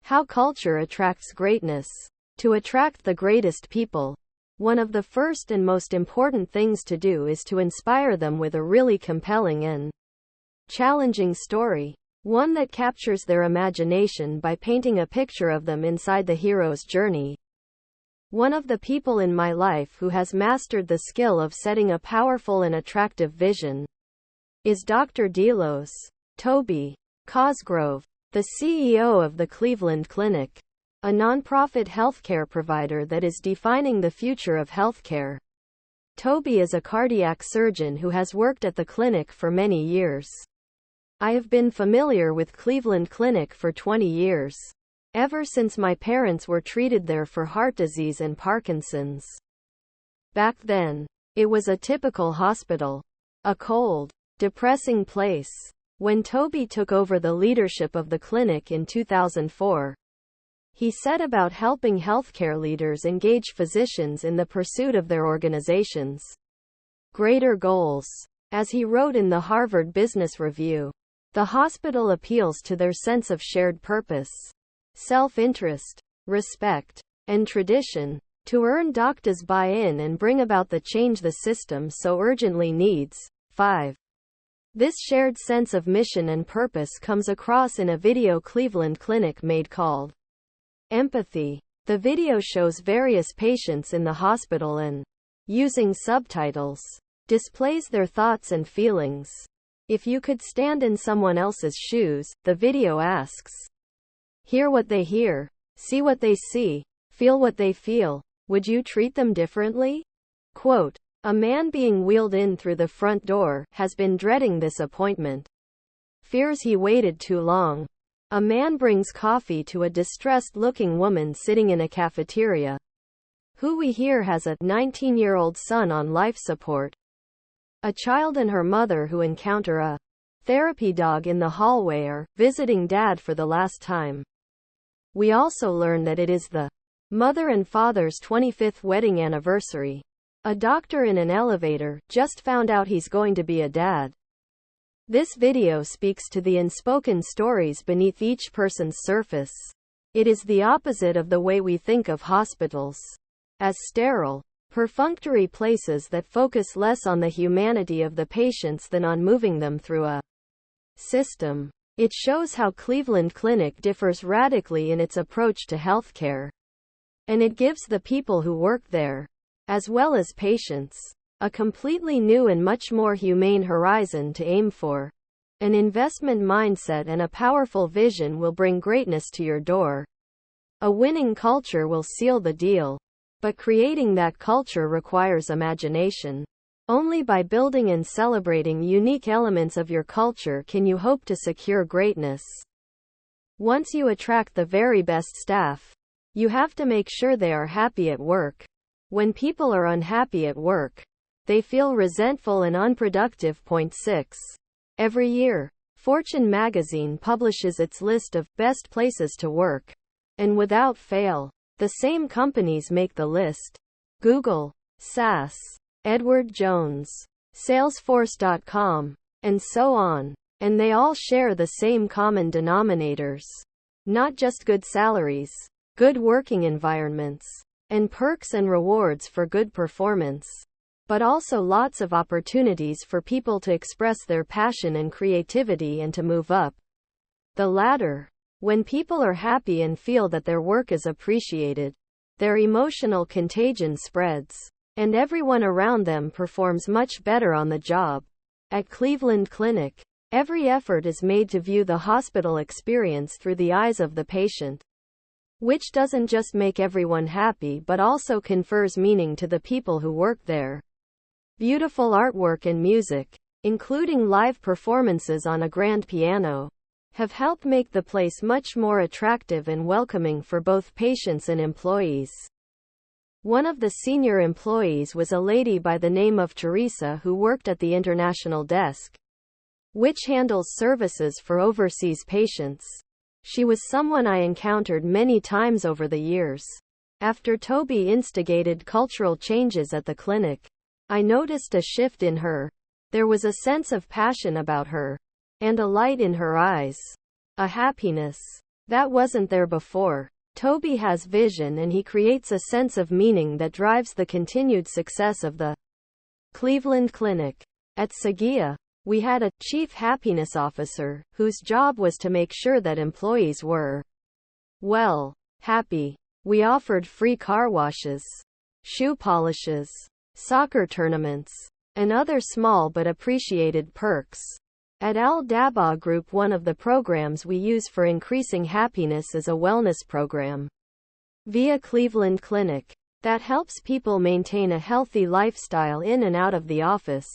How culture attracts greatness. To attract the greatest people, one of the first and most important things to do is to inspire them with a really compelling and challenging story. One that captures their imagination by painting a picture of them inside the hero's journey. One of the people in my life who has mastered the skill of setting a powerful and attractive vision is Dr. Delos. Toby Cosgrove, the CEO of the Cleveland Clinic, a nonprofit healthcare provider that is defining the future of healthcare. Toby is a cardiac surgeon who has worked at the clinic for many years. I have been familiar with Cleveland Clinic for 20 years. Ever since my parents were treated there for heart disease and Parkinson's. Back then, it was a typical hospital. A cold, depressing place. When Toby took over the leadership of the clinic in 2004, he set about helping healthcare leaders engage physicians in the pursuit of their organization's greater goals. As he wrote in the Harvard Business Review, the hospital appeals to their sense of shared purpose, self-interest, respect, and tradition, to earn doctors' buy-in and bring about the change the system so urgently needs. 5. This shared sense of mission and purpose comes across in a video Cleveland Clinic made called Empathy. The video shows various patients in the hospital and, using subtitles, displays their thoughts and feelings. If you could stand in someone else's shoes, the video asks, hear what they hear, see what they see, feel what they feel, would you treat them differently? Quote, a man being wheeled in through the front door has been dreading this appointment. Fears he waited too long. A man brings coffee to a distressed-looking woman sitting in a cafeteria, who we hear has a 19-year-old son on life support. A child and her mother who encounter a therapy dog in the hallway are visiting dad for the last time. We also learn that it is the mother and father's 25th wedding anniversary. A doctor in an elevator just found out he's going to be a dad. This video speaks to the unspoken stories beneath each person's surface. It is the opposite of the way we think of hospitals as sterile, perfunctory places that focus less on the humanity of the patients than on moving them through a system. It shows how Cleveland Clinic differs radically in its approach to healthcare. And it gives the people who work there, as well as patients, a completely new and much more humane horizon to aim for. An investment mindset and a powerful vision will bring greatness to your door. A winning culture will seal the deal. But creating that culture requires imagination. Only by building and celebrating unique elements of your culture can you hope to secure greatness. Once you attract the very best staff, you have to make sure they are happy at work. When people are unhappy at work, they feel resentful and unproductive. 6. Every year, Fortune magazine publishes its list of best places to work. And without fail, the same companies make the list. Google, SAS, Edward Jones, Salesforce.com, and so on. And they all share the same common denominators. Not just good salaries, good working environments, and perks and rewards for good performance, but also lots of opportunities for people to express their passion and creativity and to move up the ladder. When people are happy and feel that their work is appreciated, their emotional contagion spreads, and everyone around them performs much better on the job. At Cleveland Clinic, every effort is made to view the hospital experience through the eyes of the patient, which doesn't just make everyone happy but also confers meaning to the people who work there. Beautiful artwork and music, including live performances on a grand piano, have helped make the place much more attractive and welcoming for both patients and employees. One of the senior employees was a lady by the name of Teresa who worked at the international desk, which handles services for overseas patients. She was someone I encountered many times over the years. After Toby instigated cultural changes at the clinic, I noticed a shift in her. There was a sense of passion about her, and a light in her eyes, a happiness that wasn't there before. Toby has vision and he creates a sense of meaning that drives the continued success of the Cleveland Clinic. At Sagia, we had a chief happiness officer whose job was to make sure that employees were, well, happy. We offered free car washes, shoe polishes, soccer tournaments, and other small but appreciated perks. At Al-Daba Group, one of the programs we use for increasing happiness is a wellness program via Cleveland Clinic that helps people maintain a healthy lifestyle in and out of the office.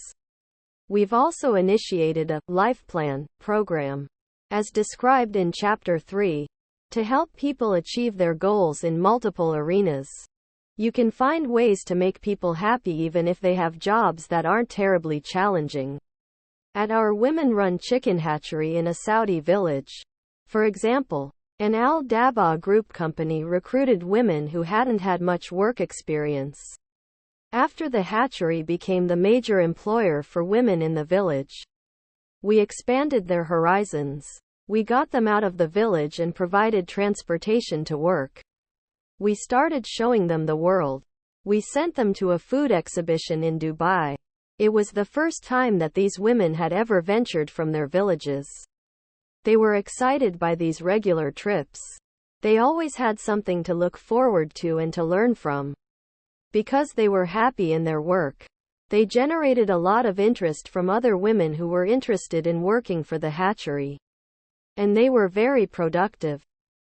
We've also initiated a life plan program, as described in Chapter 3, to help people achieve their goals in multiple arenas. You can find ways to make people happy even if they have jobs that aren't terribly challenging. At our women-run chicken hatchery in a Saudi village, for example, an Al-Daba Group company recruited women who hadn't had much work experience. After the hatchery became the major employer for women in the village, we expanded their horizons. We got them out of the village and provided transportation to work. We started showing them the world. We sent them to a food exhibition in Dubai. It was the first time that these women had ever ventured from their villages. They were excited by these regular trips. They always had something to look forward to and to learn from. Because they were happy in their work, they generated a lot of interest from other women who were interested in working for the hatchery. And they were very productive.